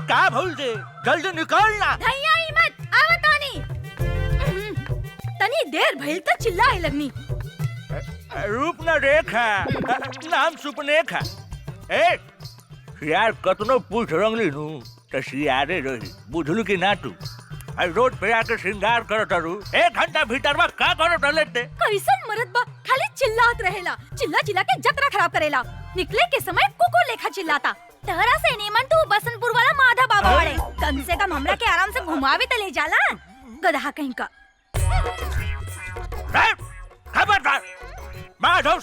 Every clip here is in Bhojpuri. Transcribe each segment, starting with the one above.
का भूल दे, जल्दी निकल ना। धैया ही मत, आवतानी। तनी देर भइल त चिल्लाए लगनी। रूप न रेखा, नाम सुपनेखा। ए, यार कतनो पूछ रंगली नु, त सियारे रही, बुझलू कि ना तू? रोड पे आके श्रृंगार करत रू, 1 घंटा भीतर में का करत लेते? कैसन मरद बा, खाली चिल्लात रहेला, चिल्ला चिल्ला के जतरा खराब करेला। निकले के समय कुकु लेखा चिल्लाता। तहरा से नीमन तू बसंतपुर वाला माधा बाबा वाले, कम से कम हमरा के आराम से घुमावे त ले जाला। गधा कहीं का। खबरदार! माधव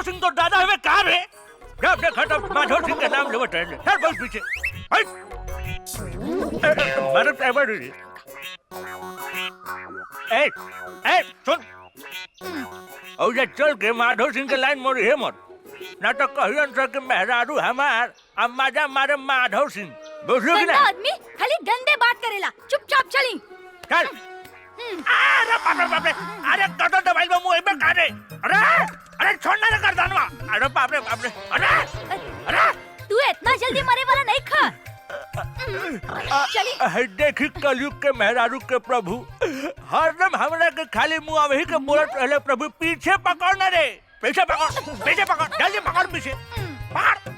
सिंह तो दादा हमें कहा रे? जब देखा तब माधव सिंह का नाम लेवत रहे। चल बस पीछे। मरद एवर रे। ए, सुन। और ये चल के माधव सिंह के लाइन मोड़ी है मत। ना तो कहियन से कि मेहरारू हमार, अम्मा जा मारे माधव सिंह। बुझलो कि ना? आदमी खाली गंदे बात करेला। चुपचाप चली। चल। अरे बाप रे, अरे कटो दवाई में मुंह में काटे। अरे छोड़ना ना कर दानवा। अरे बाप रे, अरे तू इतना जल्दी मरे वाला नहीं खा। चली। देखी कलयुग के मेहरारू के प्रभु, हरदम हमरा के खाली मुंह में ही के बोलत रहले प्रभु, पीछे पकड़ ना रे, पीछे पकड़, जल्दी पकड़ पीछे। पकड़।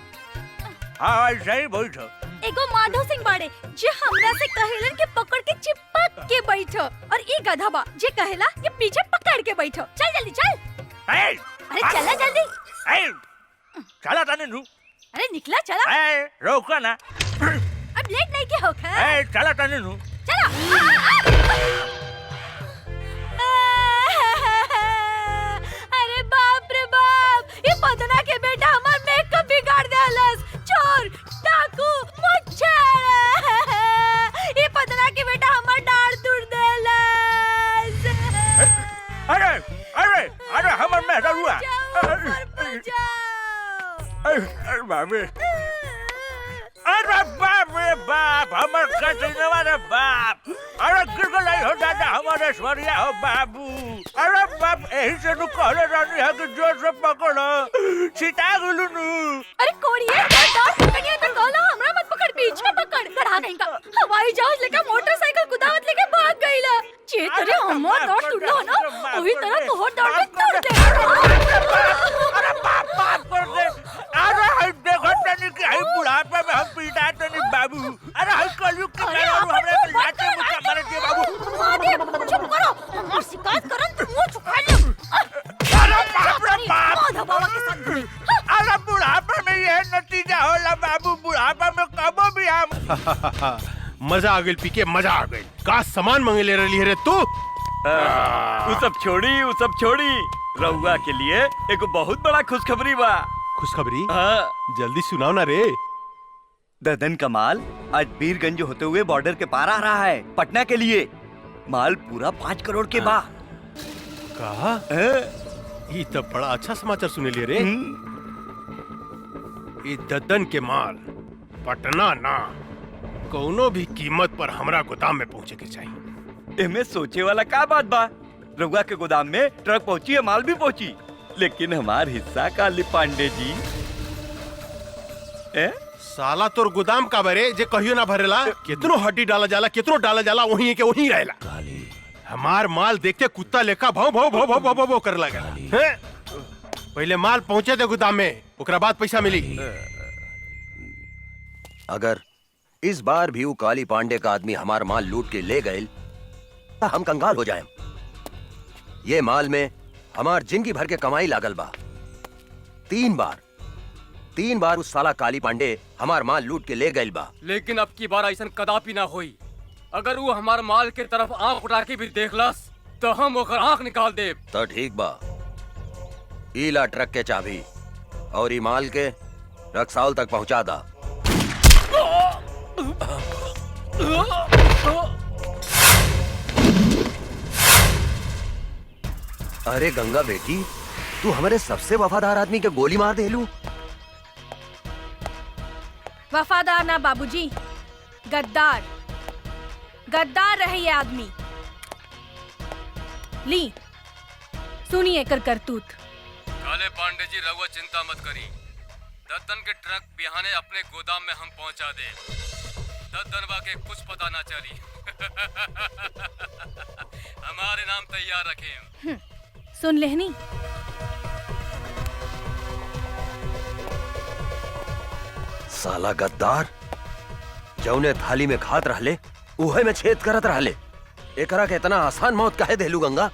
हाँ सही बोल छो। एगो माधव सिंह बाड़े जे हमरा से कहेलन के पकड़ के चिपक के बैठो, और ई गधा बा जे कहेला कि पीछे पकड़ के बैठो। चल जल्दी चल। अरे चला जल्दी। चला ताने नु। अरे निकला चला। रोको ना। अब लेट नहीं के होखा। चला ताने नु। चला। अरे बाप रे बाप, ये पदना के बेटा हमार मेकअप बिगाड़ देलस। चोर, डाकू, मुच्छर। ये पदना के बेटा हमार डाढ़ तोड़ देलस। अरे हमर मेहरारू हुआ। अरे बाबे, अरे बाप रे बाप, हमर कचनवा रे बाप। अरे गिरगलाई हो दादा हमारे स्वरिया हो बाबू। अरे बाप, यही से नु कहले रानी है कि जोर से पकड़ो, छिटा गेलू नु। अरे कोड़िए, डर पकड़िए तो कहलो हमरा मत पकड़, पीछे पकड़। गधा कहीं का हवाई जहाज लेके मोटरसाइकिल कुदावत लेके भाग गईला। चेतरे हमर डाढ़ टूटलो ना, ओही तरह तोहर डाढ़ भी टूट दे। अरे बाप कर दे। अरे हाय देखो तनी कि हाय बुढ़ापे में हम पीटा तनी बाबू। अरे हाय कलयुग के मेहरारू हमरे के लाते मुका मार दे बाबू। मादे चुप करो, हमर शिकायत करन तो मुंह छुपा ले। अरे बाप रे बाप, माधव बाबा के साथ घूमी। अरे बुढ़ापे में ये नतीजा होला बाबू, बुढ़ापे में कबो भी हम। मजा आ गई पीके, मजा आ गई। का सामान मांगे ले रही है रे तू? वो सब छोड़ी, रहुआ के लिए एक बहुत बड़ा खुशखबरी बा। खुशखबरी? हाँ। जल्दी सुनाओ ना रे। ददन का माल आज बीरगंज होते हुए बॉर्डर के पार आ रहा है पटना के लिए। माल पूरा 5 करोड़ के बा। कहा? ये तो बड़ा अच्छा समाचार सुने लिए रे। ये ददन के माल पटना ना, कोनो भी कीमत पर हमरा गोदाम में पहुंचे के चाहिए। इनमें सोचे वाला क्या बात बा? रघुआ के गोदाम में ट्रक पहुंची है, माल भी पहुंची, लेकिन हमार हिस्सा काली पांडे जी। साला तोर गोदाम का बरे जे कहियो ना भरेला। कितनो हड्डी डाला जाला वहीं के वहीं रहेला। हमार माल देखते कुत्ता लेखा भाव भाव भाव भाव भाव भाव कर लगा। पहले माल पहुंचे थे गोदाम में, ओकरा बाद पैसा मिली। अगर इस बार भी वो काली पांडे का आदमी हमार माल लूट के ले गए तो हम कंगाल हो जाएं। ये माल में हमार जिंदगी भर के कमाई लागल बा। 3 बार उस साला काली पांडे हमार माल लूट के ले गए बा। लेकिन अब की बार ऐसा कदापि ना होई। अगर वो हमार माल के तरफ आंख उठा के भी देखलस तो हम ओकर आंख निकाल दे। तो ठीक बा, ईला ट्रक के चाबी और ई माल के रक्सौल तक पहुंचा दा। अरे गंगा बेटी, तू हमारे सबसे वफादार आदमी के गोली मार देलू। वफादार ना बाबूजी, गद्दार रहे ये आदमी। ली सुनिए कर करतूत। काले पांडे जी, रहुआ चिंता मत करी। दत्तन के ट्रक बिहाने अपने गोदाम में हम पहुंचा दे। दद्दनवा के कुछ पता ना चली। हमारे नाम तैयार रखें। सुन लेहनी। साला गद्दार, जौने थाली में खात रहले उहे में छेद करत रहले। एकरा के इतना आसान मौत काहे देलू गंगा?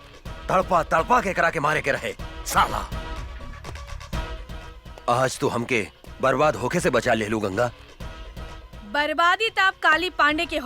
तड़पा तड़पा के एकरा के मारे के रहे साला। आज तो हमके बर्बाद होके से बचा लेलू गंगा। बर्बादी ताप काली पांडे के